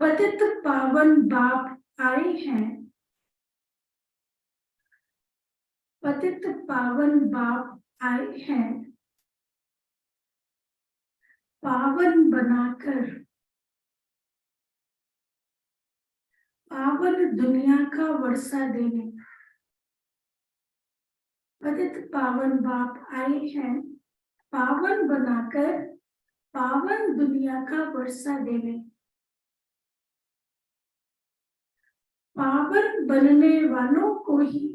पतित पावन बाप आए हैं, पतित पावन बाप आए हैं, पावन बनाकर पावन दुनिया का वर्षा देने। पतित पावन बाप आए हैं, पावन बनाकर पावन दुनिया का वर्षा देने। पावन बनने वालों को ही,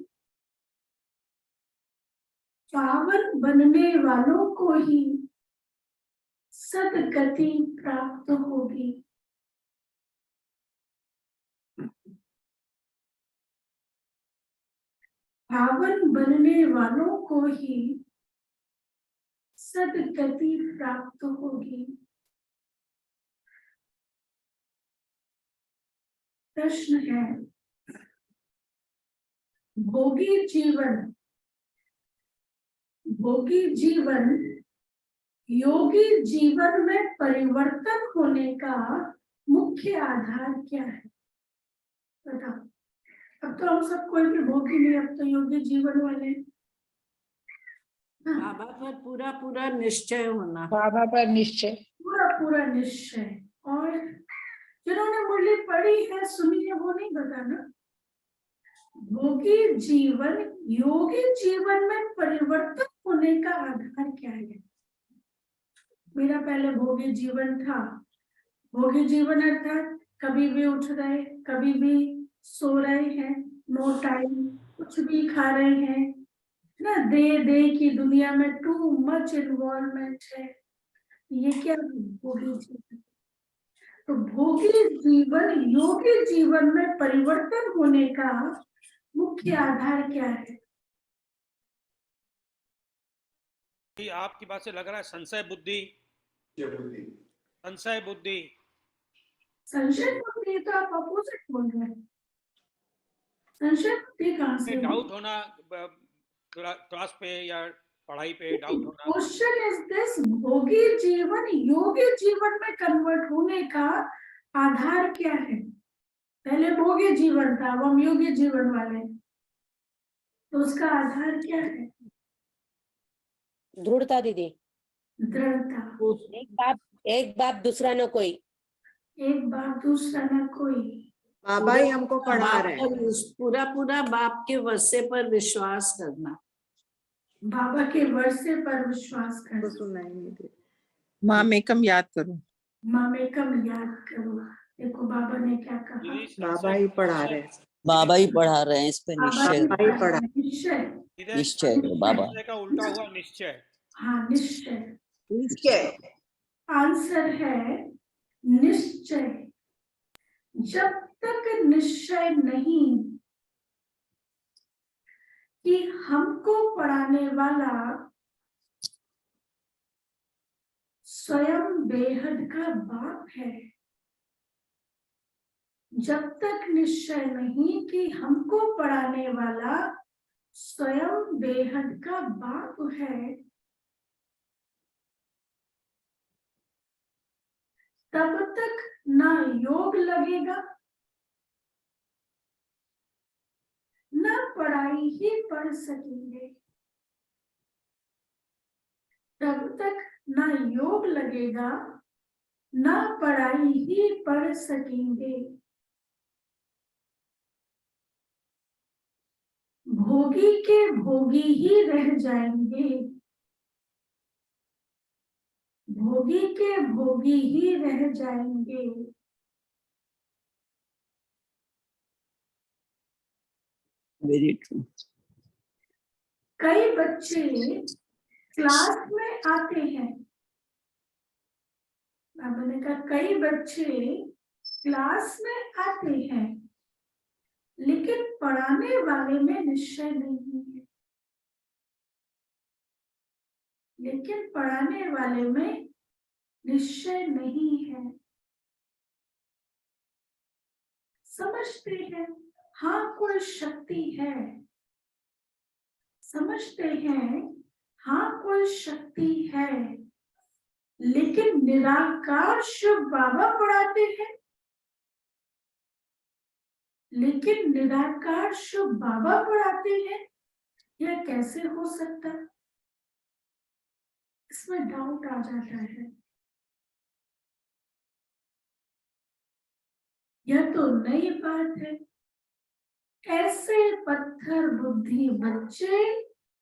पावन बनने वालों को ही सद्गति प्राप्त होगी। पावन बनने वालों को ही सद्गति प्राप्त होगी। प्रश्न है, भोगी जीवन योगी जीवन में परिवर्तन होने का मुख्य आधार क्या है? बताओ। अब तो हम सब कोई भी भोगी नहीं, अब तो योगी जीवन वाले। बाबा पर पूरा पूरा निश्चय होना। बाबा पर निश्चय, पूरा पूरा निश्चय। और जिन्होंने मुरली पढ़ी है, सुनी है, वो नहीं बताना। भोगी जीवन योगी जीवन में परिवर्तन होने का आधार क्या है? मेरा पहले भोगी जीवन था। भोगी जीवन अर्थात कभी भी उठ रहे, कभी भी सो रहे हैं, नो टाइम, कुछ भी खा रहे हैं ना, दे की दुनिया में टू मच इन्वॉल्वमेंट है। ये क्या भोगी जीवन? तो भोगी जीवन योगी जीवन में परिवर्तन होने का मुख्य आधार क्या है? आपकी बात से लग रहा है संशय बुद्धि। संशय बुद्धि, संशय बुद्धि तो आप अपोजिट बोल रहे हैं। संशय बुद्धि कहाँ से? डाउट होना क्लास पे या पढ़ाई पे डाउट होना। क्वेश्चन इज दिस, भोगी जीवन योगी जीवन में कन्वर्ट होने का आधार क्या है? पहले भोगी जीवन था, अब हम योगी जीवन वाले, तो उसका आधार क्या है? दृढ़ता दीदी, दृढ़ता। एक बाप दूसरा न कोई। एक बाप दूसरा न कोई। बाबा ही हमको पढ़ा रहे हैं। पूरा पूरा बाप के वर्षे पर विश्वास करना। बाबा के वर्षे पर विश्वास करना। सुनाई नहीं दे। मामेकम याद करो, मामेकम याद करो। देखो बाबा ने क्या कहा। बाबा ही पढ़ा रहे हैं। बाबा ही पढ़ा रहे हैं, इस पे निश्चय निश्चय। निश्चय बाबा का उल्टा हुआ निश्चय। हाँ, निश्चय। निश्चय आंसर है निश्चय। जब तक निश्चय नहीं कि हमको पढ़ाने वाला स्वयं बेहद का बाप है, जब तक निश्चय नहीं कि हमको पढ़ाने वाला स्वयं बेहद का बाप है, तब तक ना योग लगेगा, ना पढ़ाई ही पढ़ सकेंगे। तब तक ना योग लगेगा, ना पढ़ाई ही पढ़ सकेंगे। भोगी के भोगी ही रह जाएंगे, भोगी के भोगी ही रह जाएंगे। Very true. कई बच्चे क्लास में आते हैं, मैंने कहा कई बच्चे क्लास में आते हैं, लेकिन पढ़ाने वाले में निश्चय नहीं है। लेकिन पढ़ाने वाले में निश्चय नहीं है। समझते हैं हाँ कोई शक्ति है, समझते हैं हाँ कोई शक्ति है, लेकिन निराकार शिव बाबा पढ़ाते हैं, लेकिन निराकार शुभ बाबा पढ़ाते हैं, यह कैसे हो सकता? इसमें डाउट आ जाता है। यह तो नई बात है। ऐसे पत्थर बुद्धि बच्चे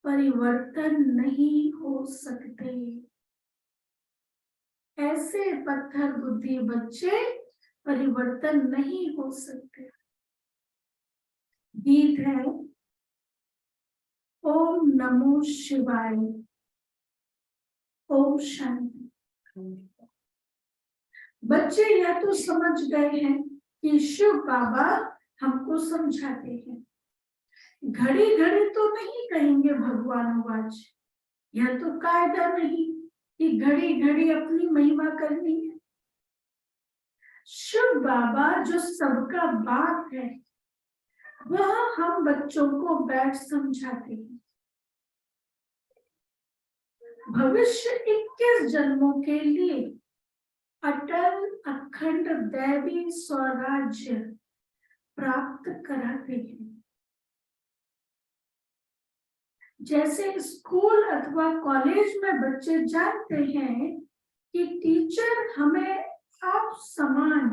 परिवर्तन नहीं हो सकते। ऐसे पत्थर बुद्धि बच्चे परिवर्तन नहीं हो सकते। गीत है ओम नमो शिवाय, ओम शांति। बच्चे यह तो समझ गए हैं कि शिव बाबा हमको समझाते हैं। घड़ी घड़ी तो नहीं कहेंगे भगवानुवाच। यह तो कायदा नहीं कि घड़ी घड़ी अपनी महिमा करनी है। शिव बाबा जो सबका बाप है, वह हम बच्चों को बैठ समझाते हैं। भविष्य 21 जन्मों के लिए अटल अखंड दैवी स्वराज्य प्राप्त कराते हैं। जैसे स्कूल अथवा कॉलेज में बच्चे जानते हैं कि टीचर हमें आप समान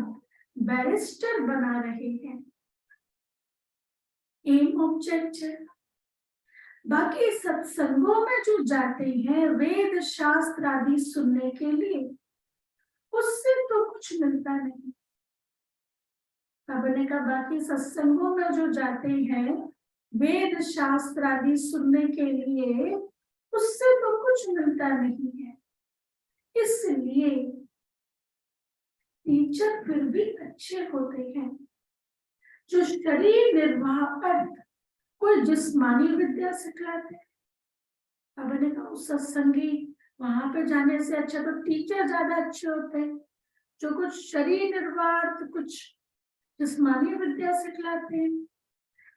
बैरिस्टर बना रहे हैं, एम ऑब्जेक्टिव। बाकी सत्संगों में जो जाते हैं वेद शास्त्र आदि सुनने के लिए, उससे तो कुछ मिलता नहीं। आपने कहा बाकी सत्संगों में जो जाते हैं वेद शास्त्र आदि सुनने के लिए, उससे तो कुछ मिलता नहीं है। इसलिए टीचर फिर भी अच्छे होते हैं। जो शरीर निर्वाह अर्थ कोई जिस्मानी विद्या सिखाते हैं। अब मैंने कहा सत्संगी वहां पे जाने से अच्छा तो टीचर ज्यादा अच्छे होते हैं, जो कुछ शरीर निर्वाह अर्थ कुछ जिस्मानी विद्या सिखलाते हैं,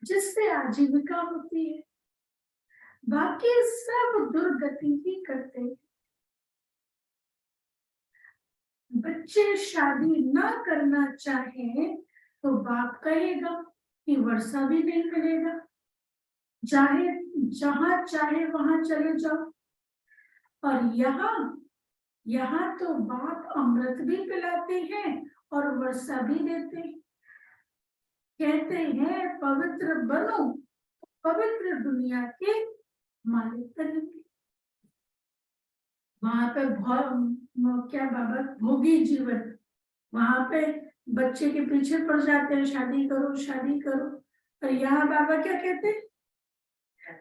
जिससे आजीविका होती है। बाकी सब दुर्गति ही करते हैं। बच्चे शादी ना करना चाहे तो बाप कहेगा कि वर्षा भी नहीं मिलेगा, चाहे जहां चाहे वहां चले जाओ। और यहाँ तो बाप अमृत भी पिलाते हैं और वर्षा भी देते हैं। कहते हैं पवित्र बनो, पवित्र दुनिया के मालिक बनेंगे। वहां पे क्या बाबा भोगी जीवन, वहां पे बच्चे के पीछे पड़ जाते हैं शादी करो शादी करो। और यहाँ बाबा क्या कहते हैं,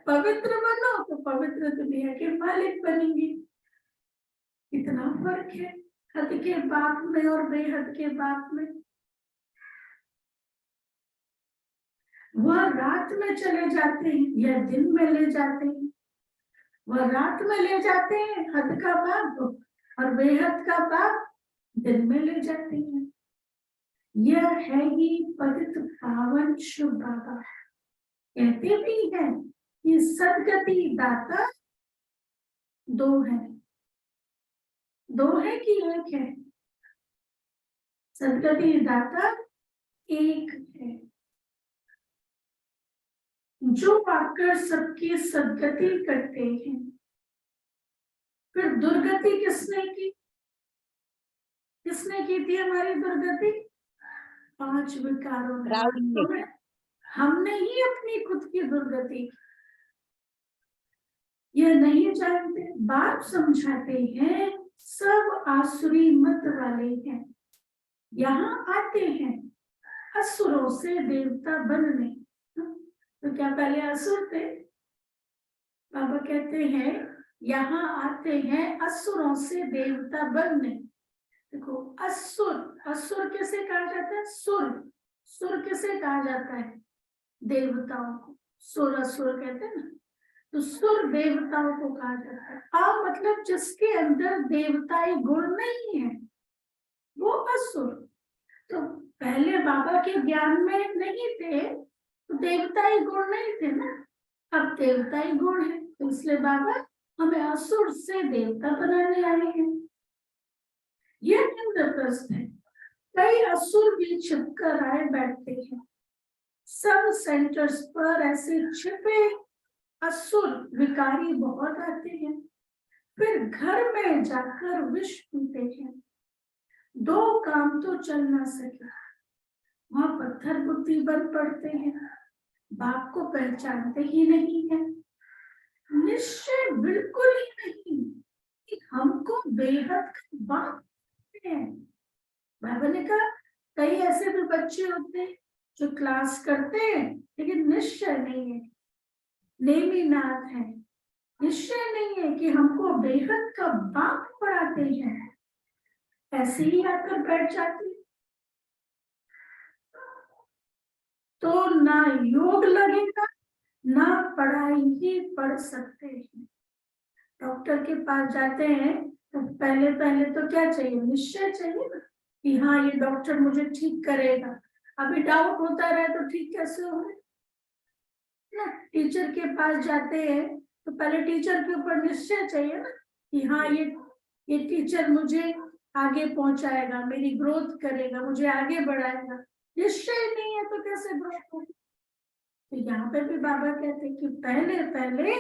पवित्र बनो तो पवित्र दुनिया के मालिक बनेंगे। कितना फर्क है हद के बाप में और बेहद के बाप में। वह रात में चले जाते हैं या दिन में ले जाते हैं। वह रात में ले जाते हैं हद का बाप, और बेहद का बाप दिन में ले जाते हैं। यह है ही पतित पावन शुभ बाबा। कहते भी हैं कि सदगति दाता दो है, दो है कि एक है? सदगति दाता एक है, जो आकर सबकी सदगति करते हैं। फिर दुर्गति किसने की? किसने की थी हमारी दुर्गति? 5 विकारों ने। हमने ही अपनी खुद की दुर्गति की। यह नहीं जानते, बाप समझाते हैं सब आसुरी मत वाले हैं, यहाँ आते हैं असुरों से देवता बनने। तो क्या पहले असुर थे? बाबा कहते हैं यहाँ आते हैं असुरों से देवता बनने। देखो असुर, असुर किसे कहा जाता है? सुर। सुर किसे कहा जाता है? देवताओं को सुर असुर कहते हैं ना। तो सुर देवताओं को कहा जाता है। मतलब जिसके अंदर देवताई गुण नहीं है वो असुर। तो पहले बाबा के ज्ञान में नहीं थे तो देवताई गुण नहीं थे ना, अब देवताई गुण है, तो इसलिए बाबा हमें असुर से देवता बनाने आए हैं। यह इंद्रप्रस्थ है। कई असुर भी छिपकर आए बैठते हैं। सब सेंटर्स पर ऐसे छिपे असुर विकारी बहुत आते हैं, फिर घर में जाकर विष पीते हैं। दो काम तो चल ना सके, वहां पत्थर बुद्धि बन पड़ते हैं, बाप को पहचानते ही नहीं है, निश्चय बिल्कुल ही नहीं कि हमको बेहद का बाप है। बाबा ने कहा कई ऐसे भी बच्चे होते हैं जो क्लास करते हैं लेकिन निश्चय नहीं है, नेमीनाथ है, निश्चय नहीं है कि हमको बेहद का बाप पढ़ाते हैं, ऐसे ही आकर बैठ जाते हैं। तो ना योग लगेगा ना पढ़ाई ही पढ़ सकते हैं। डॉक्टर के पास जाते हैं तो पहले पहले तो क्या चाहिए, निश्चय चाहिए ना कि हाँ ये डॉक्टर मुझे ठीक करेगा। अभी डाउट होता रहे तो ठीक कैसे हो ना। टीचर के पास जाते हैं तो पहले टीचर के ऊपर निश्चय चाहिए ना कि हाँ ये टीचर मुझे आगे पहुंचाएगा, मेरी ग्रोथ करेगा, मुझे आगे बढ़ाएगा। निश्चय नहीं है तो कैसे ग्रोथ होगी। तो यहाँ पे भी बाबा कहते हैं कि पहले पहले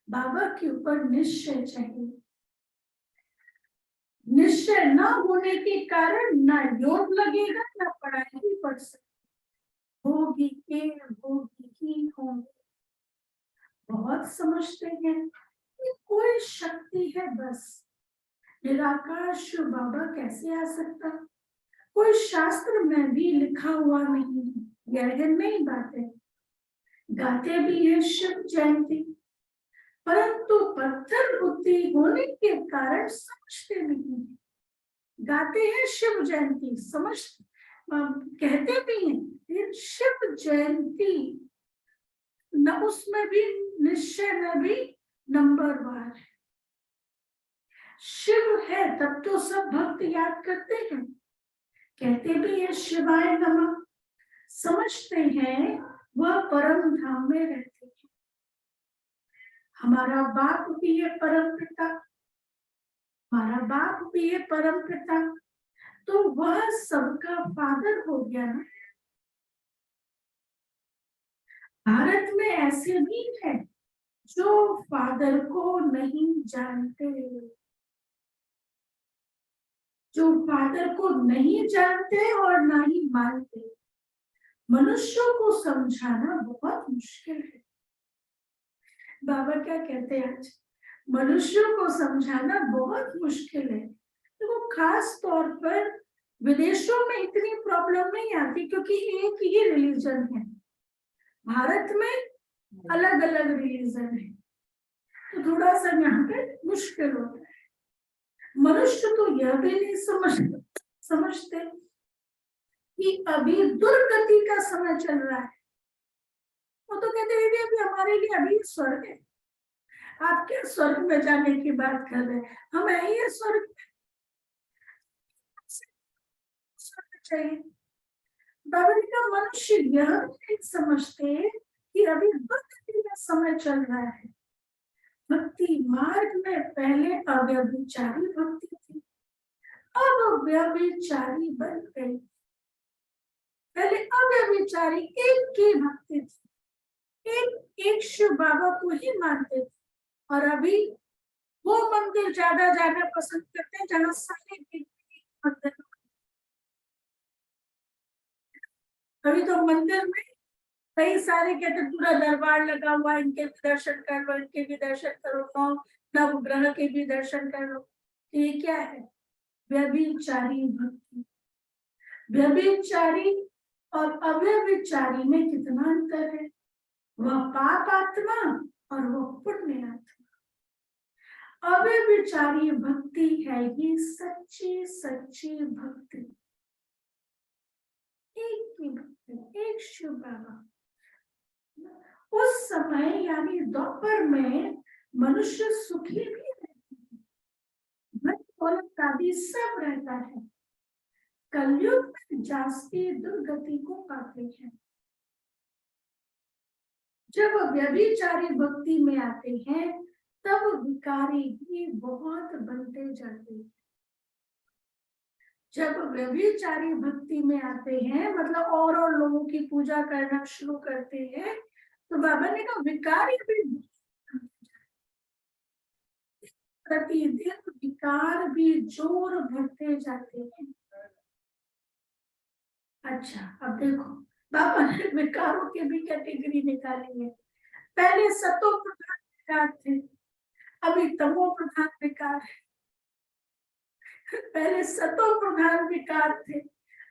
बाबा के ऊपर निश्चय चाहिए। निश्चय न होने के कारण ना योग लगेगा ना पढ़ाई ही पढ़ सकते, होगी के होगी ही होंगे। बहुत समझते हैं कि कोई शक्ति है बस, निराकार शिव बाबा कैसे आ सकता, कोई शास्त्र में भी लिखा हुआ नहीं है, यह नहीं बातें। गाते भी है शिव जयंती, परंतु पत्थर बुद्धि होने के कारण समझते नहीं। गाते हैं शिव जयंती, समझ कहते भी हैं, लेकिन शिव जयंती न उसमें भी निश्चय में भी नंबरवार है। शिव है तब तो सब भक्त याद करते हैं, कहते भी है शिवाय नमः, समझते हैं वह परम धाम में रहते हैं। हमारा बाप भी है परम पिता, हमारा बाप भी है परम पिता, तो वह सबका फादर हो गया ना। भारत में ऐसे भी है जो फादर को नहीं जानते, जो फादर को नहीं जानते और ना ही मानते। मनुष्यों को समझाना बहुत मुश्किल है। बाबा क्या कहते हैं आज, मनुष्यों को समझाना बहुत मुश्किल है। तो खास तौर पर विदेशों में इतनी प्रॉब्लम नहीं आती क्योंकि एक ही रिलीजन है, भारत में अलग अलग रिलीजन है, तो थोड़ा सा यहाँ पे मुश्किल होता है। मनुष्य तो यह भी नहीं समझते कि अभी दुर्गति का समय चल रहा है। वो तो कहते हैं अभी हमारे लिए अभी स्वर्ग है, आप क्या स्वर्ग में जाने की बात कर रहे हैं, हम है ही स्वर्ग चाहिए। बाबा का मनुष्य यह नहीं समझते कि अभी दुर्गति का समय चल रहा है। भक्ति मार्ग में पहले अव्यभिचारी भक्ति थी, अब व्यभिचारी बन गई। पहले अव्यभिचारी एक की भक्ति थी, एक शिव बाबा को ही मानते थे, और अभी वो मंदिर ज्यादा जाना पसंद करते हैं जहाँ सारे मंदिर। अभी तो मंदिर में कई सारे कहते पूरा दरबार लगा हुआ है, इनके भी दर्शन कर लो, इनके भी दर्शन करो, नवग्रह के भी दर्शन कर लो। तो ये क्या है, व्यभिचारी भक्ति। व्यभिचारी और अव्यभिचारी में कितना अंतर है, वह पाप आत्मा और वह पुण्य आत्मा। अव्यभिचारी भक्ति है ये सच्ची सच्ची भक्ति, एक की भक्ति, एक शिव बाबा। उस समय यानी दोपहर में मनुष्य सुखी भी रहते हैं, धन दौलत आदि सब रहता है। कलयुग में जास्ती दुर्गति को पाते हैं। जब व्यभिचारी भक्ति में आते हैं तब विकारी भी बहुत बनते जाते हैं। जब व्यभिचारी भक्ति में आते हैं, मतलब और लोगों की पूजा करना शुरू करते हैं, तो बाबा ने कहा विकार भी प्रतिदिन विकार भी जोर भरते जाते हैं। अच्छा, अब देखो बाबा ने विकारों की भी कैटेगरी निकाली है। पहले सतो प्रधान विकार थे, अभी तमो प्रधान विकार है। पहले सतो प्रधान विकार थे,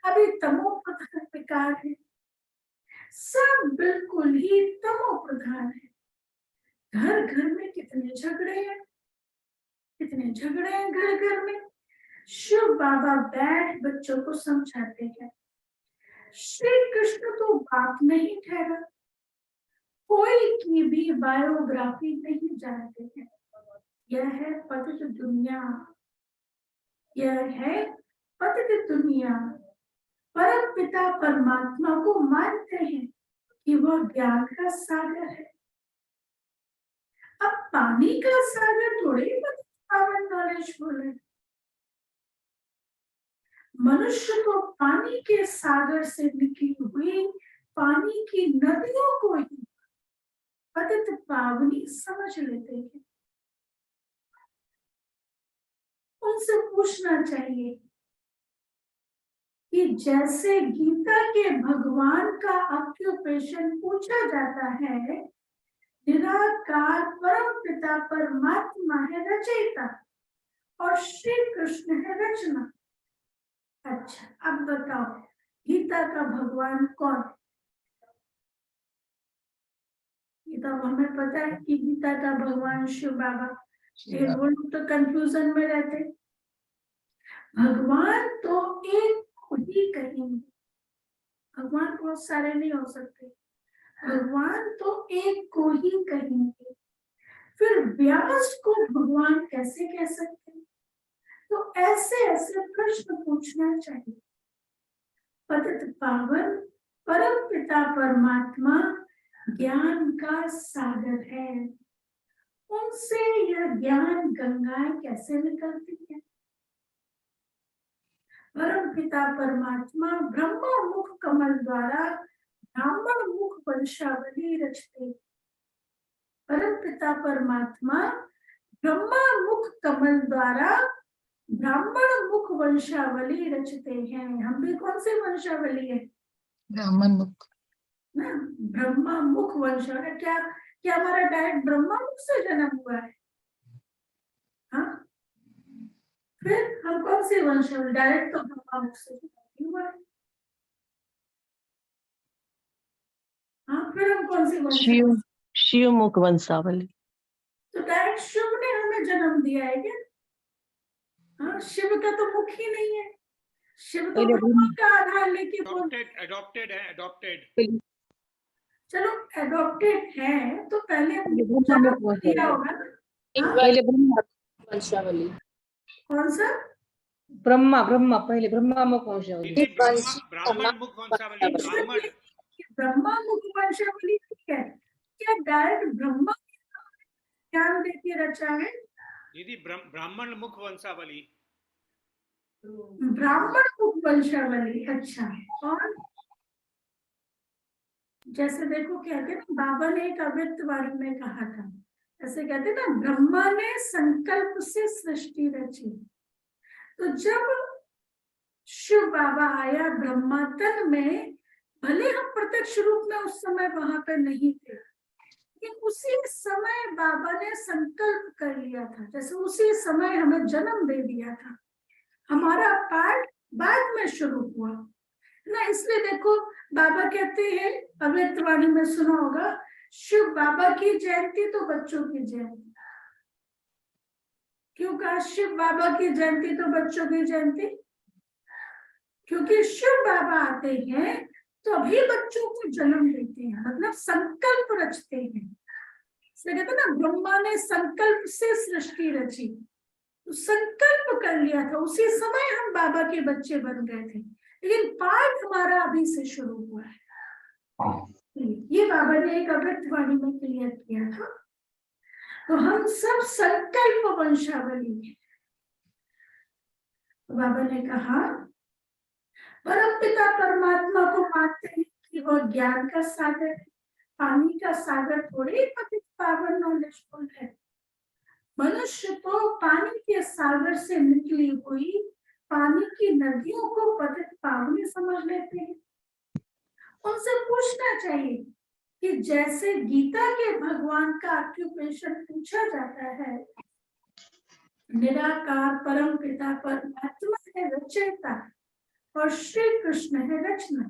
अभी तमो प्रधान विकार है। सब बिल्कुल ही तमो प्रधान है। घर घर में कितने झगड़े हैं, कितने झगड़े हैं घर घर में। शिव बाबा बैठ बच्चों को समझाते हैं, श्री कृष्ण तो बाप नहीं ठहरा, कोई की भी बायोग्राफी नहीं जानते हैं। यह है पतित दुनिया, यह है पतित दुनिया। परम पिता परमात्मा को मानते हैं कि वह ज्ञान का सागर है। अब पानी का सागर थोड़ी पतित नॉलेज बोले। मनुष्य तो पानी के सागर से निकली हुई पानी की नदियों को ही पतित पावनी समझ लेते हैं। उनसे पूछना चाहिए कि जैसे गीता के भगवान का ऑक्यूपेशन पूछा जाता है, निराकार परम पिता परमात्मा है रचयिता और श्री कृष्ण है रचना। अच्छा, अब बताओ गीता का भगवान कौन? गीता हमें पता है कि गीता का भगवान शिव बाबा। ये लोग तो कंफ्यूजन में रहते। भगवान तो एक को ही कहेंगे, भगवान बहुत सारे नहीं हो सकते, भगवान तो एक को ही कहेंगे। फिर व्यास को भगवान कैसे कह सकते हैं? तो ऐसे ऐसे प्रश्न पूछना चाहिए। पतित पावन परम पिता परमात्मा ज्ञान का सागर है, उनसे यह ज्ञान गंगाएं कैसे निकलती है? परम पिता परमात्मा ब्रह्मा मुख कमल द्वारा ब्राह्मण मुख वंशावली रचते। परम पिता परमात्मा ब्रह्मा मुख कमल द्वारा ब्राह्मण मुख वंशावली रचते हैं। हम भी कौन सी वंशावली है? ब्राह्मण मुख ना, ब्रह्मा मुख वंशावली। क्या क्या हमारा डायरेक्ट ब्रह्मा मुख से जन्म हुआ है? हाँ, फिर हम कौन सी वंशावली? डायरेक्ट तो ब्रह्मा मुख से जन्म हुआ है। हाँ, फिर हम कौन सी वंशावली? शिव मुख वंशावली। तो डायरेक्ट शिव ने हमें जन्म दिया है क्या? हाँ, शिव का तो मुख ही नहीं है। शिव तो ब्रह्मा का आधार लेके adopted है, adopted। चलो एडॉप्टेड है तो पहले जन्म दिया होगा ना। पहले ब्रह्मा वंशावली। कौन सा? ब्रह्मा पहले ब्रह्मा मुख वंशावली। ब्राह्मण मुख वंशावली, ब्राह्मण। ब्रह्मा मुख वंशावली ठीक है, क्या डायरेक्ट ब्रह्मा ज्ञान देके रचा है? दीदी ब्राह्मण मुख वंशावली। ब्राह्मण मुख वंशावली। अच्छा, और जैसे देखो कहते ना, बाबा ने एक अव्यक्त वाणी में कहा था, ऐसे कहते ना, ब्रह्मा ने संकल्प से सृष्टि रची। तो जब शिव बाबा आया ब्रह्मातन में, भले हम प्रत्यक्ष रूप में उस समय वहां पे नहीं थे, लेकिन उसी समय बाबा ने संकल्प कर लिया था, जैसे उसी समय हमें जन्म दे दिया था। हमारा पाठ बाद में शुरू हुआ ना, इसलिए देखो बाबा कहते हैं, अव्यक्त वाणी में सुना होगा, शिव बाबा की जयंती तो बच्चों की जयंती। क्यों कहा शिव बाबा की जयंती तो बच्चों की जयंती? क्योंकि शिव बाबा आते हैं तो अभी बच्चों को जन्म देते हैं, मतलब संकल्प रचते हैं। इसलिए कहते ना, ब्रह्मा ने संकल्प से सृष्टि रची, तो संकल्प कर लिया था, उसी समय हम बाबा के बच्चे बन गए थे, लेकिन पाठ हमारा अभी से शुरू हुआ है। ये बाबा ने एक अव्यक्त वाणी में क्लियर किया था। तो हम सब संकल्प वंशावली है। बाबा ने कहा परमपिता परमात्मा को मानते हैं कि वह ज्ञान का सागर है, पानी का सागर थोड़ी पतित पावन नॉलेजफुल है। मनुष्य तो पानी के सागर से निकली हुई पानी की नदियों को पतित पावनी समझ लेते हैं। उनसे पूछना चाहिए कि जैसे गीता के भगवान का ऑक्यूपेशन पूछा जाता है, निराकार परम पिता परमात्मा है रचयिता और श्री कृष्ण है रचना।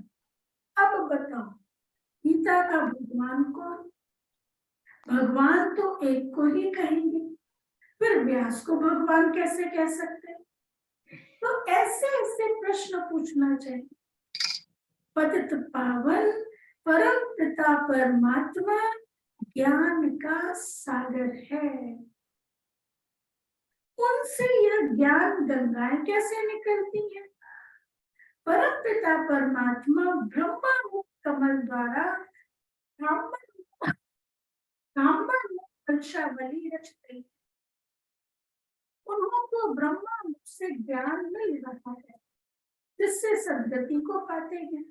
अब बताओ गीता का भगवान कौन? भगवान तो एक को ही कहेंगे, फिर व्यास को भगवान कैसे कह सकते? तो ऐसे ऐसे प्रश्न पूछना चाहिए। पतित पावन परम पिता परमात्मा ज्ञान का सागर है। उनसे यह ज्ञान गंगाएं कैसे निकलती हैं? परम पिता परमात्मा ब्रह्मा रूप कमल द्वारा ब्राह्मण वंशावली रचते हैं। उनको ब्रह्मा मुख से ज्ञान मिल रहा है, जिससे सदगति को पाते हैं।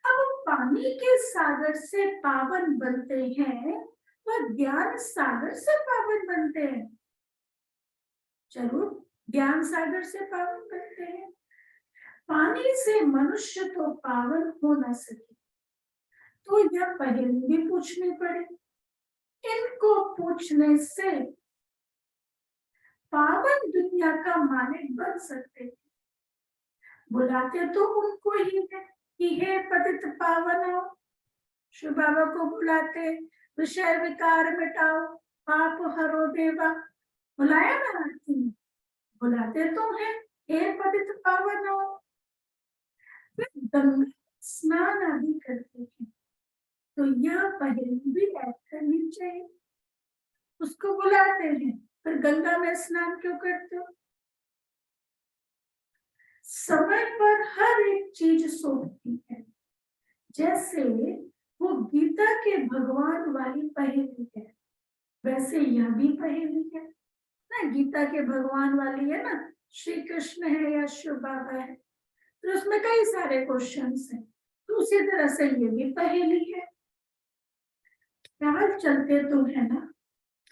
अब पानी के सागर से पावन बनते हैं, वह ज्ञान सागर से पावन बनते हैं। जरूर ज्ञान सागर से पावन बनते हैं। पानी से मनुष्य तो पावन हो न सके, तो यह पहेली भी पूछनी पड़े। इनको पूछने से पावन दुनिया का मालिक बन सकते हैं। बुलाते तो उनको ही है कि हे पतित पावन आओ। शिव बाबा को बुलाते, विषय विकार मिटाओ, पाप हरो देवा। बुलाया ना आरती में, बुलाते तो है हे पतित पावन आओ। फिर गंगा स्नान आदि करते हैं, तो यह पहेली भी ऐड करनी चाहिए। उसको बुलाते हैं, फिर गंगा में स्नान क्यों करते हो? समय पर हर एक चीज सोचती है। जैसे वो गीता के भगवान वाली पहेली है, वैसे यह भी पहेली है ना। गीता के भगवान वाली है ना, श्री कृष्ण है या शिव बाबा है, तो उसमें कई सारे क्वेश्चंस हैं। तो उसी तरह से ये भी पहेली है। ख्याल चलते तो है ना,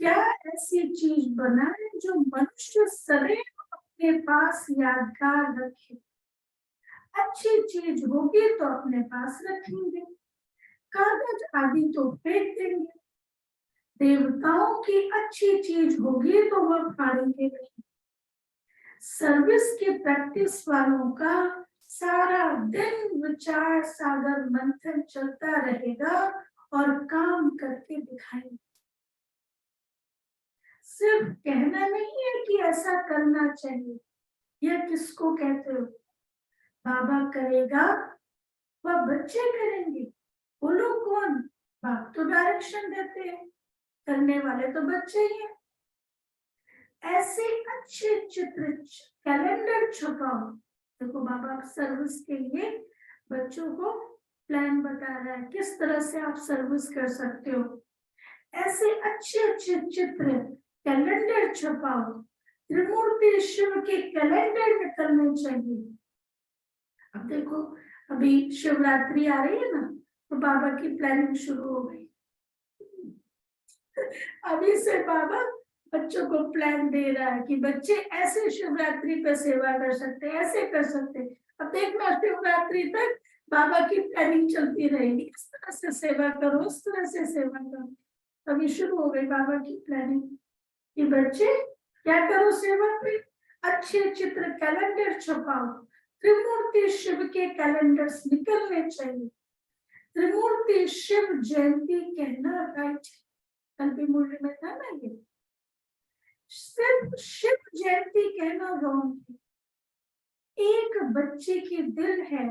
क्या ऐसी चीज बनाए जो मनुष्य सदैव अपने पास यादगार रखे। अच्छी चीज होगी तो अपने पास रखेंगे, कागज आदि तो फेंक देंगे। देवताओं की अच्छी चीज होगी तो वह फाड़ेंगे नहीं। सर्विस की प्रैक्टिस वालों का सारा दिन विचार सागर मंथन चलता रहेगा और काम करके दिखाएंगे। सिर्फ कहना नहीं है कि ऐसा करना चाहिए। यह किसको कहते हो? बाबा करेगा, वह बच्चे करेंगे। वो लोग कौन? बाप तो डायरेक्शन देते हैं, करने वाले तो बच्चे ही हैं। ऐसे अच्छे चित्र कैलेंडर छपाओ। देखो बाबा सर्विस के लिए बच्चों को प्लान बता रहा है, किस तरह से आप सर्विस कर सकते हो। ऐसे अच्छे अच्छे चित्र कैलेंडर छपाओ। त्रिमूर्ति शिव के कैलेंडर निकलने चाहिए। अब देखो अभी शिवरात्रि आ रही है ना, तो बाबा की प्लानिंग शुरू हो गई। अभी से बाबा बच्चों को प्लान दे रहा है कि बच्चे ऐसे शिवरात्रि पे सेवा कर सकते हैं, ऐसे कर सकते हैं। अब देखना शिवरात्रि तक बाबा की प्लानिंग चलती रहेगी, इस तरह से सेवा करो, उस तरह से सेवा करो। अभी शुरू हो गई बाबा की प्लानिंग कि बच्चे क्या करो सेवा में। अच्छे चित्र कैलेंडर छपाओ। त्रिमूर्ति शिव के कैलेंडर्स निकलने चाहिए। त्रिमूर्ति शिव जयंती कहना राइट, कल भी मुरली में था ना ये। सिर्फ शिव जयंती कहना रॉन्ग है। एक बच्चे की दिल है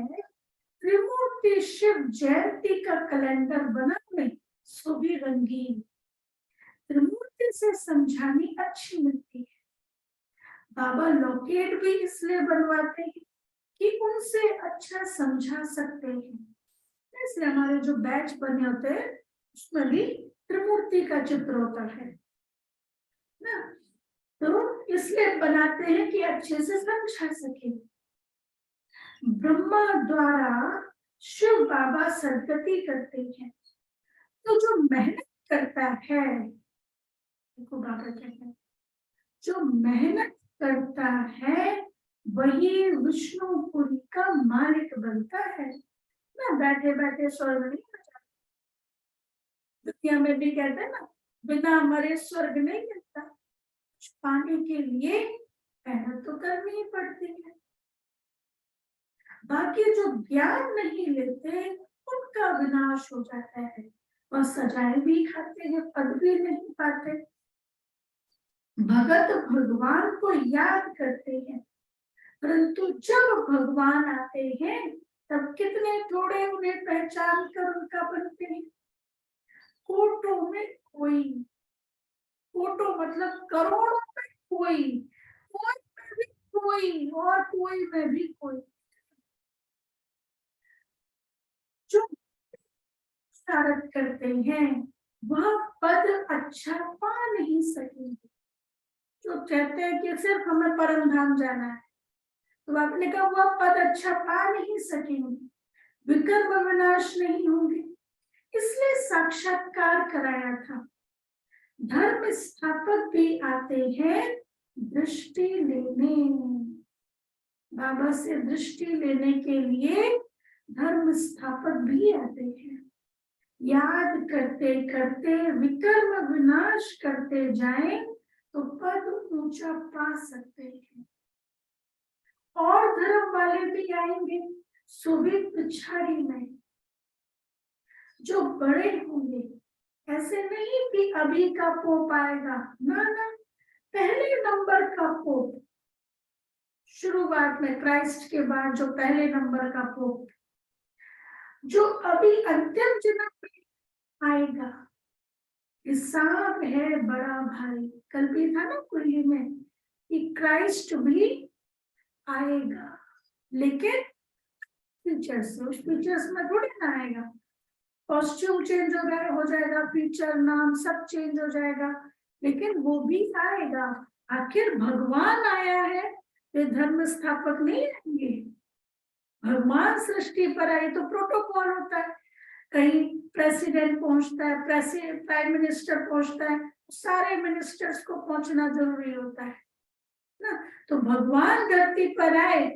त्रिमूर्ति शिव जयंती का कैलेंडर बनाने, सो भी रंगीन। त्रिमूर्ति से समझानी अच्छी मिलती है। बाबा लॉकेट भी इसलिए बनवाते हैं कि उनसे अच्छा समझा सकते हैं। इसलिए हमारे जो बैच बने होते हैं उसमें भी त्रिमूर्ति का चित्र होता है ना, तो इसलिए बनाते हैं कि अच्छे से समझा सके। ब्रह्मा द्वारा शिव बाबा सदगति करते हैं। तो जो मेहनत करता है, देखो बाबा कहते हैं, जो मेहनत करता है वही विष्णुपुरी का मालिक बनता है। ना बैठे बैठे स्वर्ग नहीं बचा। दुनिया में भी कहते हैं ना, बिना मरे स्वर्ग नहीं मिलता। पाने के लिए मेहनत तो करनी ही पड़ती है। बाकी जो ज्ञान नहीं लेते उनका विनाश हो जाता है। वह सजाएं भी खाते हैं, पद भी नहीं पाते। भगत भगवान को याद करते हैं, परंतु जब भगवान आते हैं तब कितने थोड़े उन्हें पहचान कर उनका बनते हैं। कोटों में कोई, कोटों मतलब करोड़ों में कोई, कोई में भी कोई और कोई में भी कोई। जो शरारत करते हैं वह पद अच्छा पा नहीं सकेंगे। जो कहते हैं कि सिर्फ हमें परम धाम जाना है, तो आपने कहा वह पद अच्छा पा नहीं सकेंगे, विकर्म विनाश नहीं होंगे। इसलिए साक्षात्कार कराया था। धर्म स्थापक भी आते हैं दृष्टि लेने। बाबा से दृष्टि लेने के लिए धर्म स्थापक भी आते हैं। याद करते करते विकर्म विनाश करते जाएं तो पद ऊंचा पा सकते हैं। और धर्म वाले भी आएंगे, सो भी पिछाड़ी में जो बड़े होंगे। ऐसे नहीं कि अभी का पोप आएगा, ना ना, पहले नंबर का पोप शुरुआत में, क्राइस्ट के बाद जो पहले नंबर का पोप, जो अभी अंतिम जन्म में आएगा। हिसाब है बड़ा भारी। कल भी था ना कुल्ली में कि क्राइस्ट भी आएगा, लेकिन फीचर्स से, उस फीचर्स में थोड़ी ना आएगा। कॉस्ट्यूम चेंज हो जाएगा, फीचर नाम सब चेंज हो जाएगा, लेकिन वो भी आएगा। आखिर भगवान आया है, ये धर्म स्थापक नहीं आएंगे। भगवान सृष्टि पर आए तो प्रोटोकॉल होता है। कहीं प्रेसिडेंट पहुंचता है, प्राइम मिनिस्टर पहुंचता है, सारे मिनिस्टर्स को पहुंचना जरूरी होता है ना। तो भगवान धरती पर आए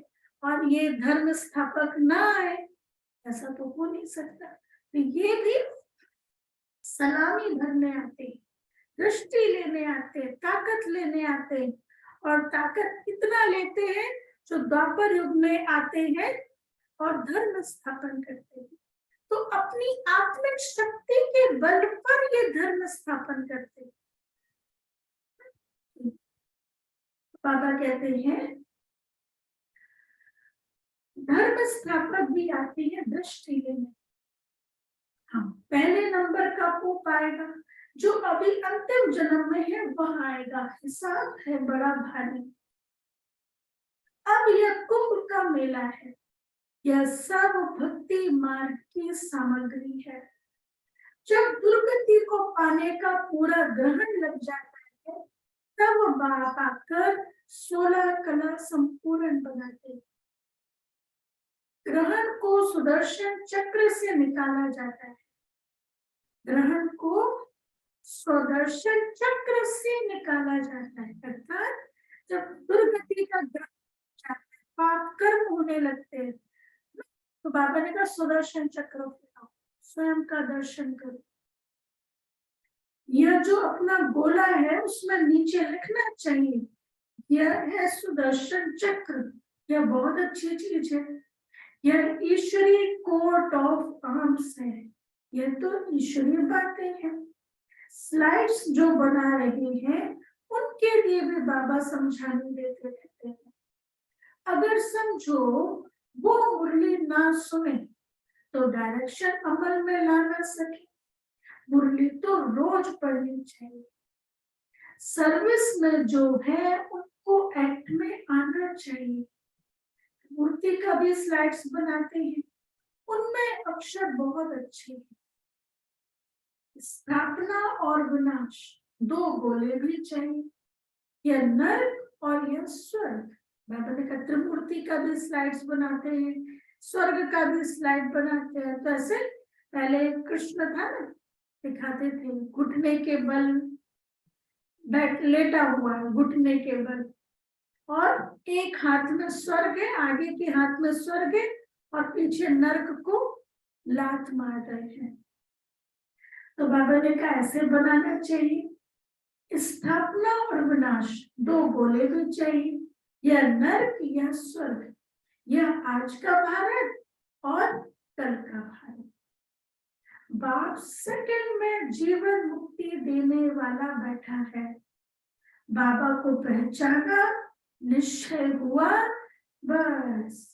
और ये धर्म स्थापक ना आए, ऐसा तो हो नहीं सकता। तो ये भी सलामी भरने आते, दृष्टि लेने आते, ताकत लेने आते। और ताकत कितना लेते हैं, जो द्वापर युग में आते हैं और धर्म स्थापन करते हैं। तो अपनी आत्मिक शक्ति के बल पर ये धर्म स्थापन करते हैं। बाबा कहते हैं धर्म स्थापक भी आते हैं दृष्टि लेने। हाँ, पहले नंबर का पोप आएगा, जो अभी अंतिम जन्म में है वह आएगा। हिसाब है बड़ा भारी। अब यह कुंभ का मेला है, यह सब भक्ति मार्ग की सामग्री है। जब दुर्गति को पाने का पूरा ग्रहण लग जाता है, तब बाप आकर 16 कला संपूर्ण बनाते हैं। ग्रहण को सुदर्शन चक्र से निकाला जाता है। ग्रहण को सुदर्शन चक्र से निकाला जाता है, अर्थात जब दुर्गति का ग्रहण जाता है, पाप कर्म होने लगते हैं, तो बाबा ने कहा सुदर्शन चक्र उठाओ, स्वयं का दर्शन करो। यह जो अपना गोला है उसमें नीचे लिखना चाहिए, यह है सुदर्शन चक्र। यह बहुत अच्छी चीज है। यह ईश्वरीय कोट ऑफ आर्म्स है। यह तो ईश्वरीय बातें हैं। स्लाइड्स जो बना रहे हैं उनके लिए भी बाबा समझाने देते रहते हैं। अगर समझो वो मुरली ना सुने तो डायरेक्शन अमल में ला ना सके। मुरली तो रोज पढ़नी चाहिए। सर्विस में जो है उनको एक्ट में आना चाहिए। मूर्ति का भी स्लाइड्स बनाते हैं, उनमें अक्षर बहुत अच्छे हैं। स्थापना और विनाश 2 गोले भी चाहिए, यह नर्क और यह स्वर्ग। बाबा ने कहा त्रिमूर्ति का भी स्लाइड्स बनाते हैं, स्वर्ग का भी स्लाइड बनाते हैं। तो ऐसे पहले कृष्ण था ना, दिखाते थे घुटने के बल बैठ लेटा हुआ है, घुटने के बल, और एक हाथ में स्वर्ग है, आगे के हाथ में स्वर्ग है, और पीछे नर्क को लात मार रहे हैं। तो बाबा ने कहा ऐसे बनाना चाहिए, स्थापना और विनाश दो गोले भी चाहिए, या नर्क या स्वर्ग, यह आज का भारत और कल का भारत। बाप सेकंड में जीवन मुक्ति देने वाला बैठा है। बाबा को पहचाना, निश्चय हुआ, बस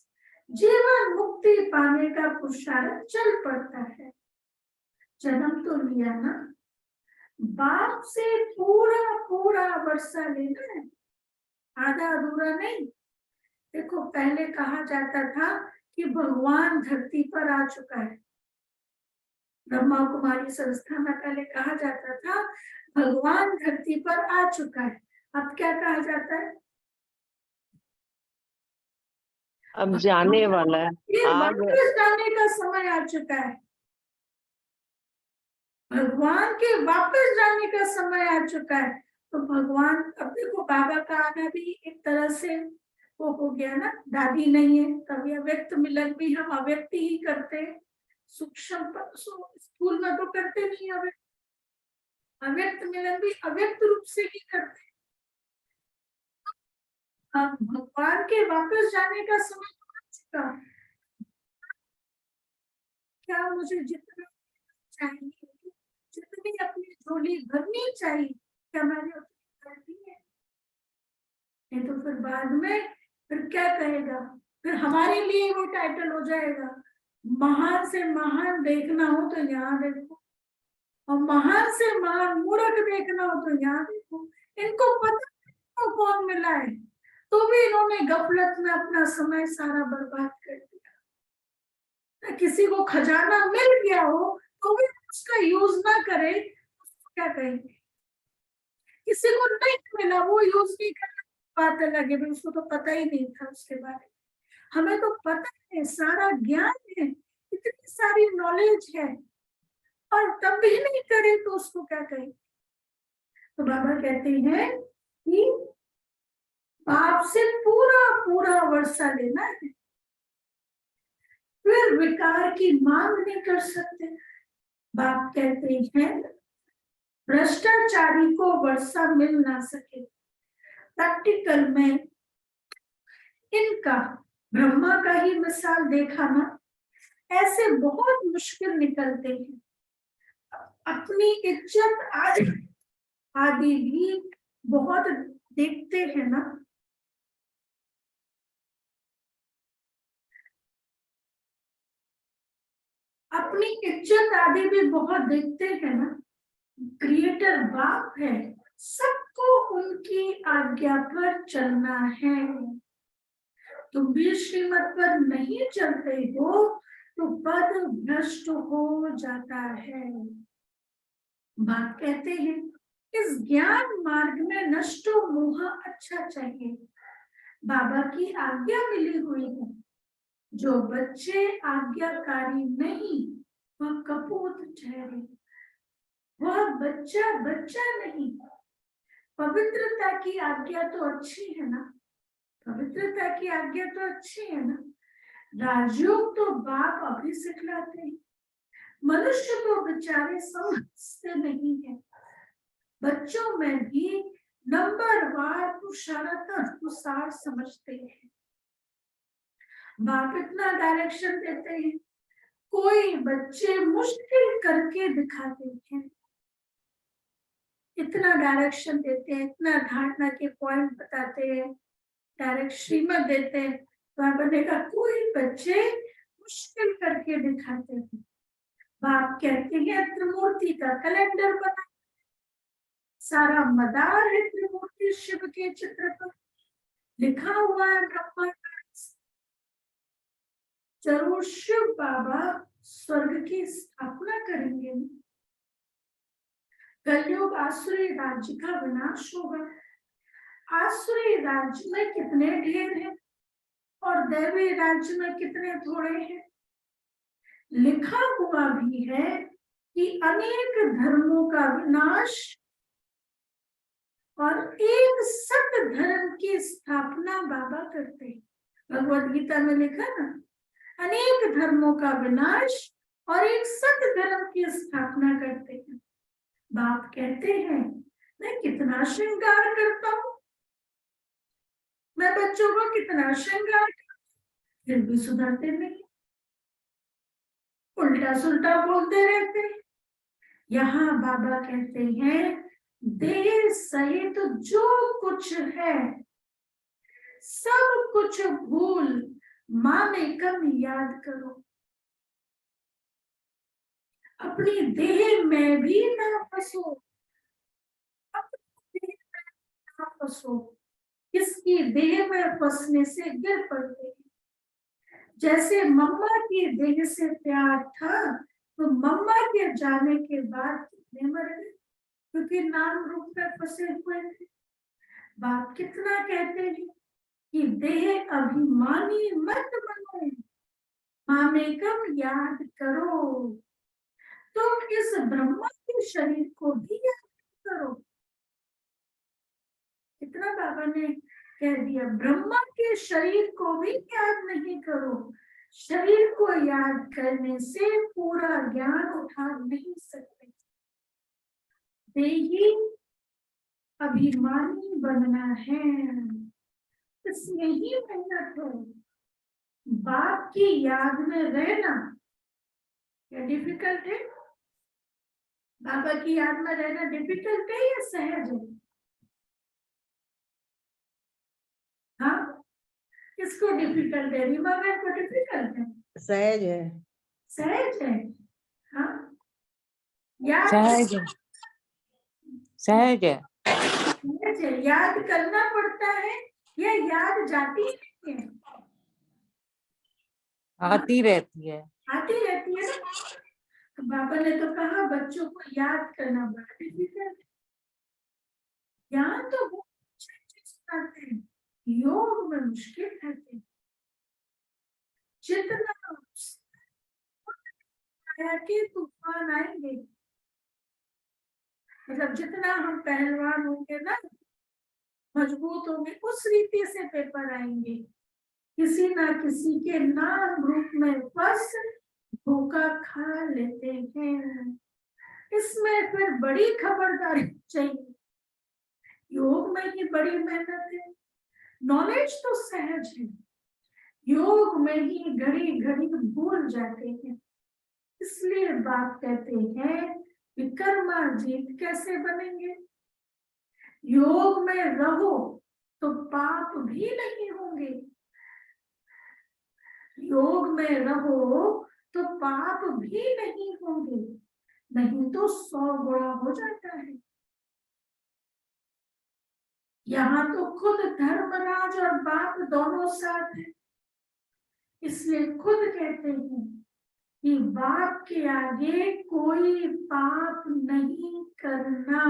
जीवन मुक्ति पाने का पुरुषार्थ चल पड़ता है। जन्म तो लिया ना, बाप से पूरा पूरा वर्षा लेना है, आधा अधूरा नहीं। देखो पहले कहा जाता था कि भगवान धरती पर आ चुका है, ब्रह्मा कुमारी संस्था में पहले कहा जाता था भगवान धरती पर आ चुका है। अब क्या कहा जाता है? अब जाने वाला है, ये आ गया। वापस जाने का समय आ चुका है, भगवान के वापस जाने का समय आ चुका है। तो भगवान, अब देखो बाबा का आना भी एक तरह से वो हो गया ना, दादी नहीं है, कभी अव्यक्त मिलन भी हम अव्यक्त ही करते हैं, सूक्ष्म स्कूल में तो करते नहीं, अव्यक्त मिलन भी अव्यक्त रूप से ही करते हैं। अब भगवान के वापस जाने का समय आ चुका, क्या मुझे जितना चाहिए, जितनी अपनी झोली भरनी चाहिए, क्या मैंने उतनी भर दी है? नहीं तो फिर बाद में फिर क्या कहेगा, फिर हमारे लिए वो टाइटल हो जाएगा, महान से महान देखना हो तो यहाँ देखो, और महान से महान मूर्ख देखना हो तो यहाँ देखो। इनको पता नहीं कौन मिला है, तो भी इन्होंने गफलत में अपना समय सारा बर्बाद कर दिया। किसी को खजाना मिल गया हो तो भी उसका यूज ना करे, उसको क्या कहेंगे? किसी को नहीं मिला, वो यूज नहीं करना, बात अलग है, उसको तो पता ही नहीं था उसके बारे में। हमें तो पता है, सारा ज्ञान है, इतनी सारी नॉलेज है, और तब भी नहीं करे तो उसको क्या कहें? तो बाबा कहते हैं कि बाप से पूरा पूरा वर्षा लेना है, फिर विकार की मांग नहीं कर सकते। बाप कहते हैं भ्रष्टाचारी को वर्षा मिल ना सके। प्रैक्टिकल में इनका ब्रह्मा का ही मिसाल देखा ना, ऐसे बहुत मुश्किल निकलते हैं, अपनी इज्जत आदि भी बहुत देखते हैं ना। अपनी इज्जत आदि भी बहुत देखते हैं ना। क्रिएटर बाप है, सबको उनकी आज्ञा पर चलना है। तुम भी श्रीमत पर नहीं चलते हो तो पद भ्रष्ट हो जाता है। बाप कहते हैं इस ज्ञान मार्ग में नष्टो मोह अच्छा चाहिए, बाबा की आज्ञा मिली हुई है। जो बच्चे आज्ञाकारी नहीं वह कपूत ठहरे, वह बच्चा बच्चा नहीं। पवित्रता की आज्ञा तो अच्छी है ना, पवित्रता की आज्ञा तो अच्छी है ना। राजयोग तो बाप अभी सिखलाते हैं, मनुष्य तो बेचारे समझते नहीं है। बच्चों में भी नंबरवार पुरुषार्थ अनुसार समझते हैं। बाप इतना डायरेक्शन देते हैं, कोई बच्चे मुश्किल करके दिखाते हैं, इतना डायरेक्शन देते हैं, इतना धारणा के पॉइंट बताते हैं, डायरेक्ट श्रीमत देते हैं। बाबा ने कहा कोई बच्चे मुश्किल करके दिखाते हैं। बाप कहते हैं त्रिमूर्ति का कैलेंडर बना, सारा मदार है त्रिमूर्ति शिव के चित्र पर, लिखा हुआ है ब्रह्मा। जरूर शिव बाबा स्वर्ग की स्थापना करेंगे, कलयुग आसुरी राज्य का विनाश होगा। आसुरी राज्य में कितने ढेर हैं और दैवी राज्य में कितने थोड़े हैं। लिखा हुआ भी है कि अनेक धर्मों का विनाश और एक सत्य धर्म की स्थापना बाबा करते हैं। भगवत गीता में लिखा ना, अनेक धर्मों का विनाश और एक सत्य धर्म की स्थापना करते हैं। बाप कहते हैं मैं कितना श्रृंगार करता हूं, मैं बच्चों को कितना श्रृंगार करता हूं, फिर भी सुधरते नहीं, उल्टा सुल्टा बोलते रहते हैं। यहाँ बाबा कहते हैं देह सहित जो कुछ है सब कुछ भूल मामेकम याद करो। अपनी देह में भी ना फंसो, अपनी देह में ना फंसो, किसकी देह में फंसने से गिर पड़ते हैं। जैसे मम्मा की देह से प्यार था तो मम्मा के जाने के बाद कितने मर गए, क्योंकि नाम रूप में फंसे हुए थे। बाप कितना कहते हैं कि देह अभिमानी मत बनो, मामेकम याद करो। तुम इस ब्रह्मा के शरीर को भी याद करो। कितना बाबा ने कह दिया, ब्रह्मा के शरीर को भी याद नहीं करो। शरीर को याद करने से पूरा ज्ञान उठा नहीं सकते। देही अभिमानी बनना है, इसमें ही मेहनत है। बाप की याद में रहना क्या डिफिकल्ट है? बाबा की याद में रहना डिफिकल्ट है या सहज है? हाँ, किसको डिफिकल्ट है? रीमा मैम को डिफिकल्ट है? सहज है। सहज है। हाँ, याद सहज है। सहज है। सहज है। याद करना पड़ता है या याद जाती नहीं है? आती रहती है। आती रहती है ना। तो बाबा ने तो कहा बच्चों को याद करना बड़ा डिफिकल्ट है। यहाँ तो बहुत अच्छे सुनाते हैं, योग में मुश्किल रहते हैं। जितना के तूफान आएंगे, मतलब जितना हम पहलवान होंगे ना, मजबूत होंगे, उस रीति से पेपर आएंगे। किसी ना किसी के नाम रूप में फंस धोखा खा लेते हैं। इसमें फिर बड़ी खबरदारी चाहिए। योग में ही बड़ी मेहनत है। नॉलेज तो सहज है, योग में ही घड़ी घड़ी भूल जाते हैं। इसलिए बात कहते हैं विक्रमाजीत कैसे बनेंगे? योग में रहो तो पाप भी नहीं होंगे। योग में रहो तो पाप भी नहीं होंगे, नहीं तो 100 गुणा हो जाता है। यहाँ तो खुद धर्मराज और बाप दोनों साथ हैं। इसलिए खुद कहते हैं कि बाप के आगे कोई पाप नहीं करना।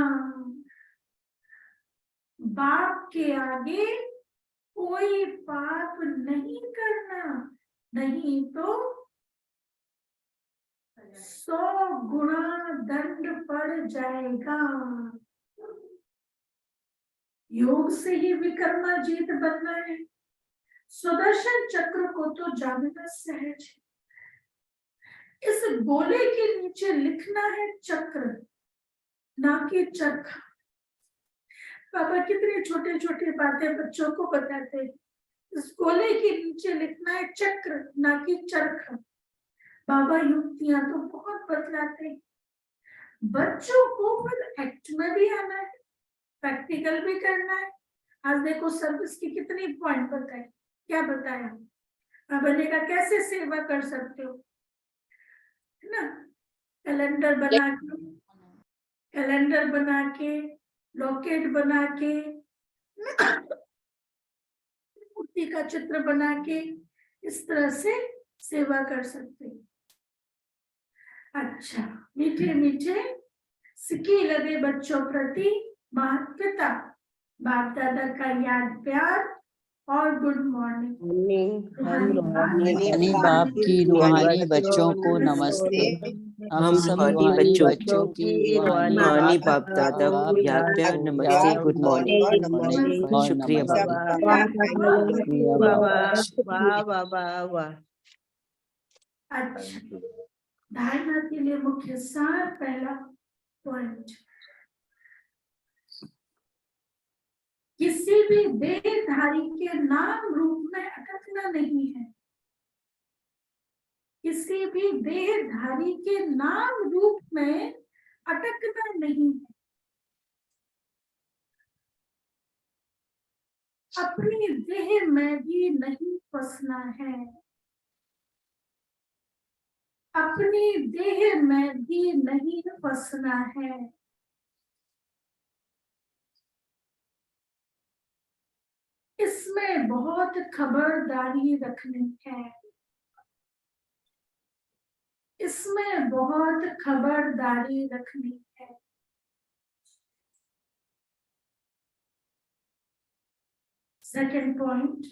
बाप के आगे कोई पाप नहीं करना, नहीं तो 100 गुणा दंड पड़ जाएगा। योग से ही विक्रमाजीत बनना है। सुदर्शन चक्र को तो जानना सहज है। इस गोले के नीचे लिखना है चक्र, ना कि चरखा। पापा कितनी छोटे छोटे बातें बच्चों को बताते हैं। इस गोले के नीचे लिखना है चक्र, ना कि चरखा। बाबा युक्तियां तो बहुत बतलाते हैं। बच्चों को फिर एक्ट में भी आना है, प्रैक्टिकल भी करना है। आज देखो सर्विस की कितनी पॉइंट बताए, क्या बताया? बने का कैसे सेवा कर सकते हो, है ना? कैलेंडर बना के, लॉकेट बना के, मूर्ति का चित्र बना के, इस तरह से सेवा कर सकते हैं। अच्छा, मीठे मीठे सिक्के लगे बच्चों प्रति माता पिता बाप दादा का याद प्यार और गुड मॉर्निंग। हम रूहानी बाप की रूहानी बच्चों को नमस्ते। हम सब रूहानी बच्चों की रूहानी बाप दादा को याद प्यार नमस्ते, गुड मॉर्निंग और शुक्रिया नमस्ते। शुक्रिया बाबा। वाह वाह वाह वाह। अच्छा, धारणा के लिए मुख्य सार। पहला पॉइंट, किसी भी देहधारी के नाम रूप में अटकना नहीं है। किसी भी देहधारी के नाम रूप में अटकना नहीं है। अपनी देह में भी नहीं फंसना है। अपनी देह में भी नहीं फंसना है। इसमें बहुत खबरदारी रखनी है। इसमें बहुत खबरदारी रखनी है। सेकंड पॉइंट,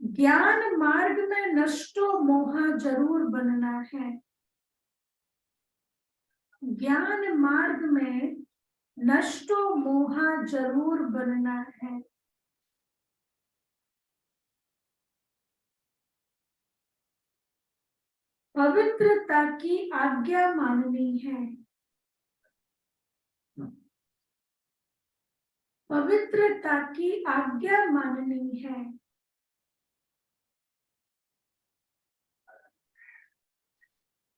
ज्ञान मार्ग में नष्टो मोहा जरूर बनना है। ज्ञान मार्ग में नष्टो मोहा जरूर बनना है। पवित्रता की आज्ञा माननी है। पवित्रता की आज्ञा माननी है।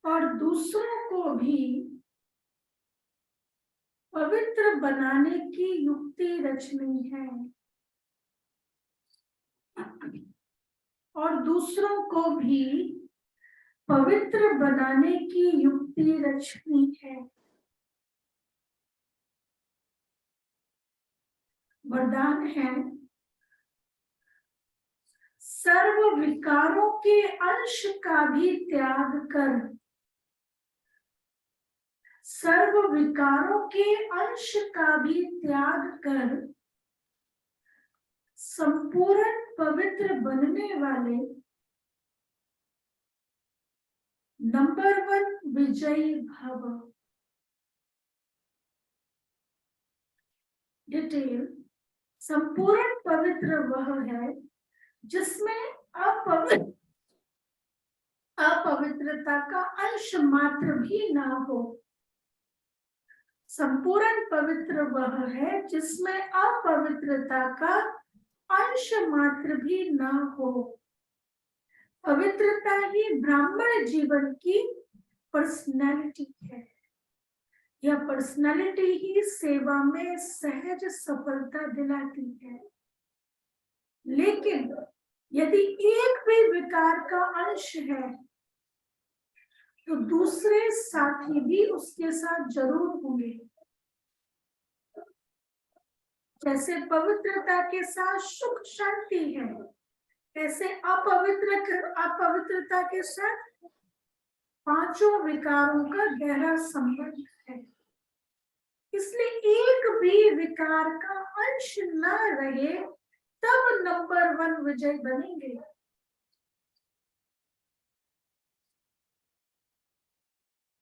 और दूसरों को भी पवित्र बनाने की युक्ति रचनी है। और दूसरों को भी पवित्र बनाने की युक्ति रचनी है। वरदान है, सर्व विकारों के अंश का भी त्याग कर। सर्व विकारों के अंश का भी त्याग कर संपूर्ण पवित्र बनने वाले नंबर 1 विजयी भव। डिटेल, संपूर्ण पवित्र वह है जिसमें अपवित्रता का अंश मात्र भी ना हो। संपूर्ण पवित्र वह है जिसमें अपवित्रता का अंश मात्र भी ना हो। पवित्रता ही ब्राह्मण जीवन की पर्सनैलिटी है। यह पर्सनैलिटी ही सेवा में सहज सफलता दिलाती है। लेकिन यदि एक भी विकार का अंश है तो दूसरे साथी भी उसके साथ जरूर होंगे। जैसे पवित्रता के साथ सुख शांति है, ऐसे अपवित्रता के साथ पांचों विकारों का गहरा संबंध है। इसलिए एक भी विकार का अंश न रहे तब नंबर 1 विजय बनेंगे।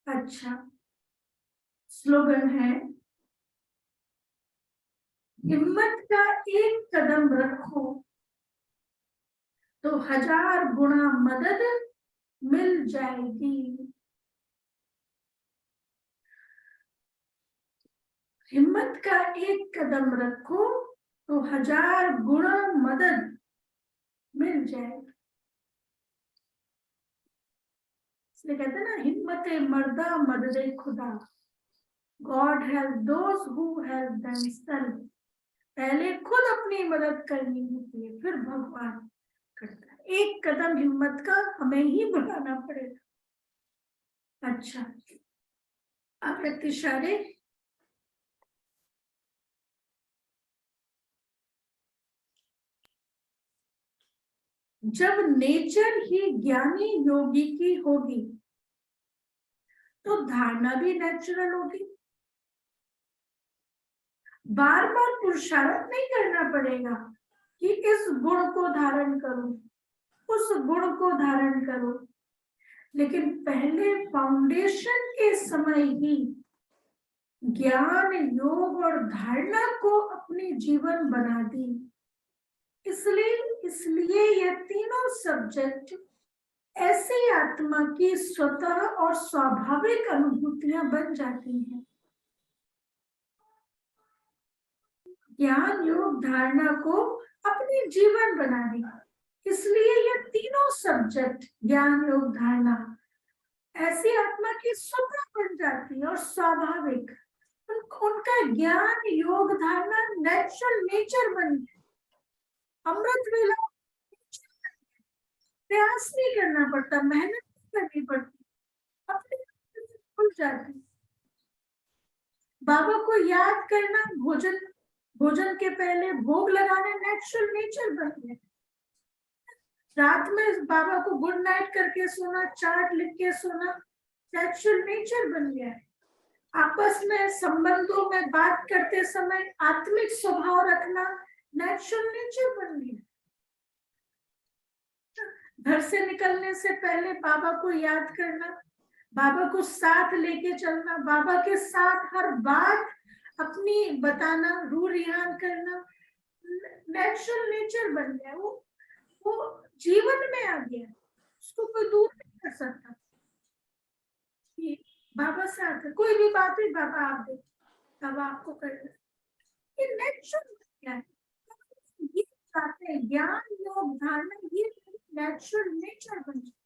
अच्छा, स्लोगन है, हिम्मत का एक कदम रखो तो 1000 गुना मदद मिल जाएगी। हिम्मत का एक कदम रखो तो 1000 गुना मदद मिल जाएगी। इसलिए कहते हैं ना, हिम्मते मर्दा मददे खुदा। God help those who help themselves. पहले खुद अपनी मदद करनी होती है, फिर भगवान करता है। एक कदम हिम्मत का हमें ही बढ़ाना पड़ेगा। अच्छा, अव्यक्त इशारे। जब नेचर ही ज्ञानी योगी की होगी तो धारणा भी नेचुरल होगी। बार बार पुरुषार्थ नहीं करना पड़ेगा कि इस गुण को धारण करूं, उस गुण को धारण करूं, लेकिन पहले फाउंडेशन के समय ही ज्ञान, योग और धारणा को अपने जीवन बना दी। इसलिए यह तीनों सब्जेक्ट ऐसी आत्मा की स्वतः और स्वाभाविक अनुभूतियां बन जाती हैं। ज्ञान, योग, धारणा को अपने जीवन बना दी, इसलिए यह तीनों सब्जेक्ट ज्ञान, योग, धारणा ऐसी आत्मा की स्वतः बन जाती है और स्वाभाविक। उनका ज्ञान, योग, धारणा नेचुरल नेचर बन गया, अमृत वेला, प्रयास नहीं करना पड़ता, मेहनत नहीं करनी पड़ती, अपने खुल जाती। बाबा को याद करना, भोजन के पहले भोग लगाना नेचुरल नेचर बन गया। रात में बाबा को गुड नाइट करके सोना, चार्ट लिख के सोना नेचुरल नेचर बन गया। आपस में संबंधों में बात करते समय आत्मिक स्वभाव रखना नेचुरल नेचर बन गया। घर से निकलने से पहले बाबा को याद करना, बाबा को साथ लेके चलना, बाबा के साथ हर बात अपनी बताना, रू रिहान करना नेचुरल नेचर बन गया। वो जीवन में आ गया, उसको कोई दूर नहीं कर सकता। बाबा साथ है, कोई भी बात है बाबा आप दे, बाबा आपको करना, ये नेचुरल क्या है। ये बातें ज्ञान, योग, धारणा ये नेचुरल नेचर बन जाए।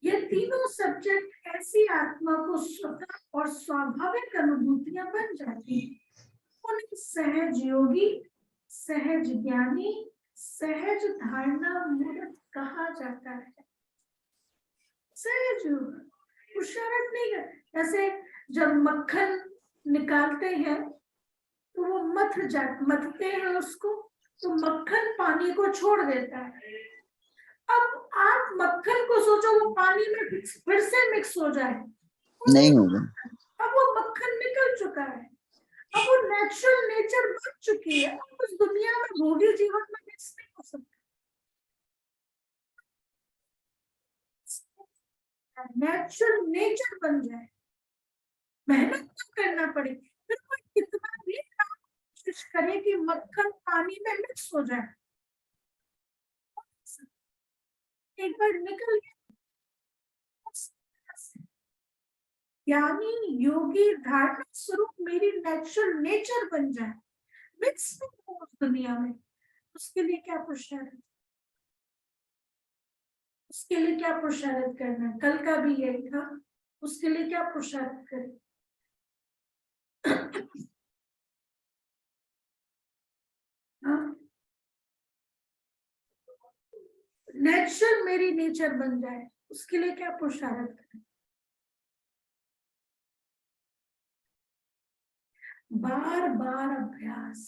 ये तीनों सब्जेक्ट ऐसी आत्मा को स्वतः और स्वाभाविक अनुभूतियां बन जाती हैं। उन्हें सहज योगी, सहज ज्ञानी, सहज धारणा मूर्त कहा जाता है। सहज योग, पुरुषार्थ नहीं कर। जैसे जब मक्खन निकालते हैं तो वो मथते हैं उसको, तो मक्खन पानी को छोड़ देता है। अब आप मक्खन को सोचो वो पानी में फिर से मिक्स हो जाए, नहीं होगा। अब वो मक्खन निकल चुका है, अब वो नेचुरल नेचर बन चुकी है। अब उस दुनिया में भोगी जीवन में मिक्स नहीं हो सकता। नेचुरल नेचर बन जाए, मेहनत तो करना पड़े, फिर कोई कितना भी कोशिश करे कि मक्खन पानी में मिक्स हो जाए, एक बार निकल गया। ज्ञानी, योगी, धारणा स्वरूप मेरी नेचुरल नेचर बन जाए, मिक्स नहीं हो उस दुनिया में। उसके लिए क्या पुरुषार्थ, उसके लिए क्या पुरुषार्थ करना है? कल का भी यही था, उसके लिए क्या पुरुषार्थ करें? नेचुरल मेरी नेचर बन जाए, उसके लिए क्या पुरुषार्थ करें? बार बार अभ्यास,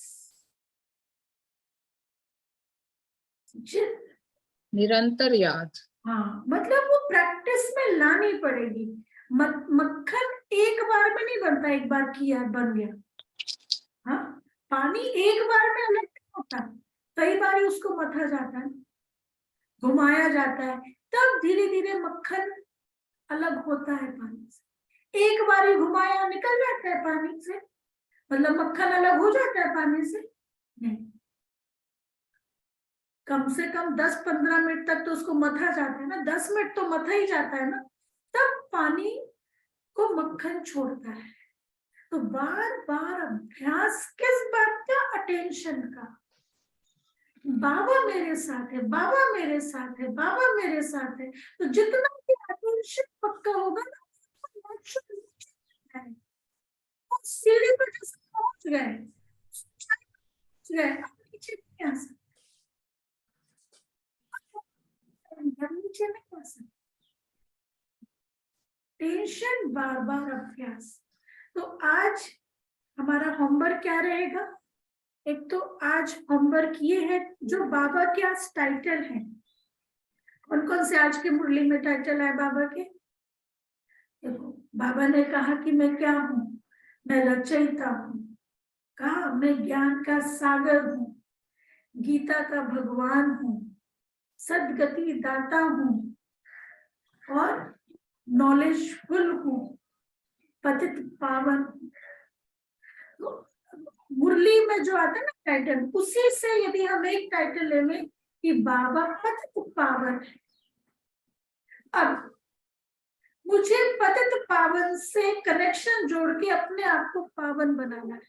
निरंतर याद। हाँ, मतलब वो प्रैक्टिस में लानी पड़ेगी। मक्खन एक बार में नहीं बनता, एक बार किया बन गया। हाँ, पानी एक बार में अलग नहीं होता, कई बार उसको मथा जाता है, घुमाया जाता है, तब धीरे धीरे मक्खन अलग होता है पानी से। एक बार ही घुमाया निकल जाता है पानी से, मतलब मक्खन अलग हो जाता है पानी से? नहीं, कम से कम 10-15 मिनट तक तो उसको मथा जाता है ना, 10 मिनट तो मथा ही जाता है ना, तब पानी को मक्खन छोड़ता है। तो बार बार अभ्यास किस बात का? अटेंशन का। बाबा मेरे साथ है, बाबा मेरे साथ है, बाबा मेरे साथ है। तो जितना भी अटेंशन पक्का होगा ना, सीढ़ी पर जैसे पहुंच गए, नीचे नहीं आ सकते, नीचे नहीं आ सकते। टेंशन, बार बार अभ्यास। तो आज हमारा होमवर्क क्या रहेगा? एक तो आज होमवर्क ये है, जो बाबा के आज टाइटल है, कौन कौन से आज के मुरली में टाइटल है बाबा के? देखो बाबा ने कहा कि मैं क्या हूँ, मैं रचयिता हूँ, कहा मैं ज्ञान का सागर हूँ, गीता का भगवान हूँ, सदगति दाता हूँ और नॉलेजफुल हूँ, पतित पावन हूँ। तो मुरली में जो आता है ना टाइटल, उसी से यदि हम एक टाइटल ले लें कि बाबा पतित पावन है, अब मुझे पतित पावन से कनेक्शन जोड़ के अपने आप को पावन बनाना है।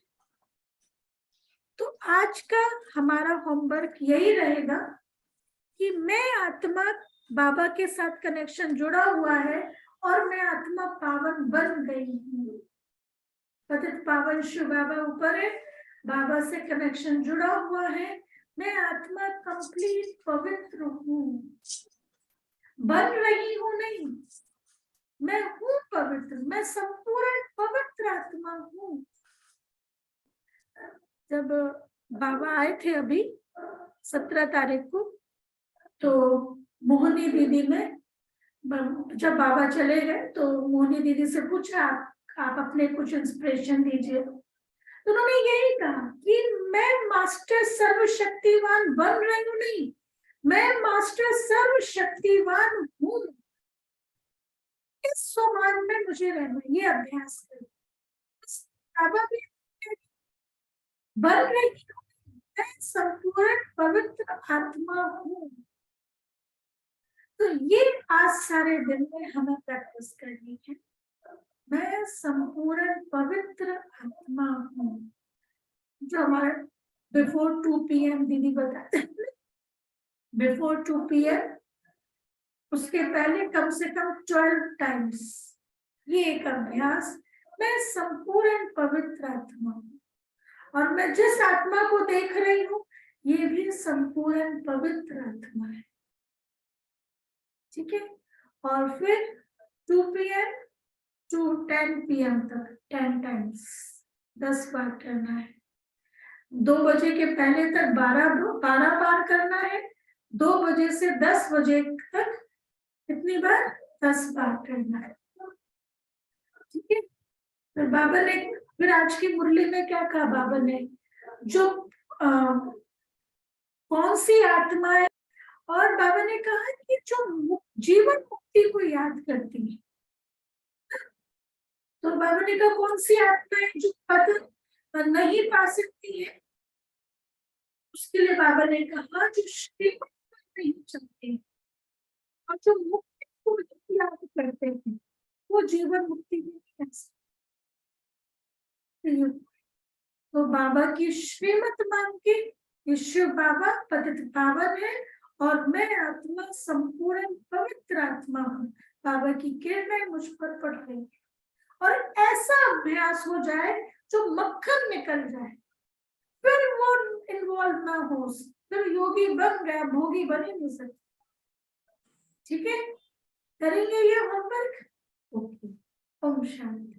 तो आज का हमारा होमवर्क यही रहेगा कि मैं आत्मा बाबा के साथ कनेक्शन जुड़ा हुआ है और मैं आत्मा पावन बन गई हूँ। पतित पावन शिव बाबा ऊपर है, बाबा से कनेक्शन जुड़ा हुआ है, मैं आत्मा कंप्लीट पवित्र हूँ, बन रही हूँ नहीं, मैं हूँ पवित्र, मैं संपूर्ण पवित्र आत्मा हूँ। जब बाबा आए थे अभी 17 तारीख को, तो मोहनी दीदी ने, जब बाबा चले गए तो मोहनी दीदी से पूछा आप अपने कुछ इंस्पिरेशन दीजिए, तो उन्होंने यही कहा कि मैं मास्टर सर्वशक्तिवान बन रही हूँ नहीं, मैं मास्टर सर्वशक्तिवान हूँ। इस स्वमान में मुझे रहना, ये अभ्यास करें। बाबा भी बन रही हूँ, मैं संपूर्ण पवित्र आत्मा हूँ। तो ये आज सारे दिन में हमें प्रैक्टिस करनी है, मैं संपूर्ण पवित्र आत्मा हूँ। जो हमारा बिफोर 2 PM दीदी बताते हैं, बिफोर 2 PM उसके पहले कम से कम 12 टाइम्स ये एक अभ्यास, मैं संपूर्ण पवित्र आत्मा हूँ और मैं जिस आत्मा को देख रही हूँ ये भी संपूर्ण पवित्र आत्मा है। ठीक है, और फिर 2 PM to 10 PM तक 10 टाइम्स 10 बार करना है। 2 बजे के पहले तक 12 बार करना है, 2 बजे से 10 बजे तक कितनी बार? 10 बार करना है। ठीक है, फिर बाबा ने, फिर आज की मुरली में क्या कहा बाबा ने, जो कौन सी आत्मा है, और बाबा ने कहा कि जो जीवन मुक्ति को याद करती है, तो बाबा ने कहा कौन सी आत्मा है जो पद नहीं पा सकती है, उसके लिए बाबा ने कहा जो श्रीमत पर नहीं चलते और जो मुक्ति को याद करते हैं वो जीवन मुक्ति में नहीं आ सकते। तो बाबा की श्रीमत मान के शिव बाबा पतित पावन है और मैं आत्मा संपूर्ण पवित्र आत्मा हूँ। बाबा की किरणें मुझ पर पड़ रही है और ऐसा अभ्यास हो जाए जो मक्खन निकल जाए, फिर वो इन्वॉल्व ना हो, फिर योगी बन गया, भोगी बन ही नहीं सकते। ठीक है, करेंगे ये होमवर्क? ओके, ओम शांति।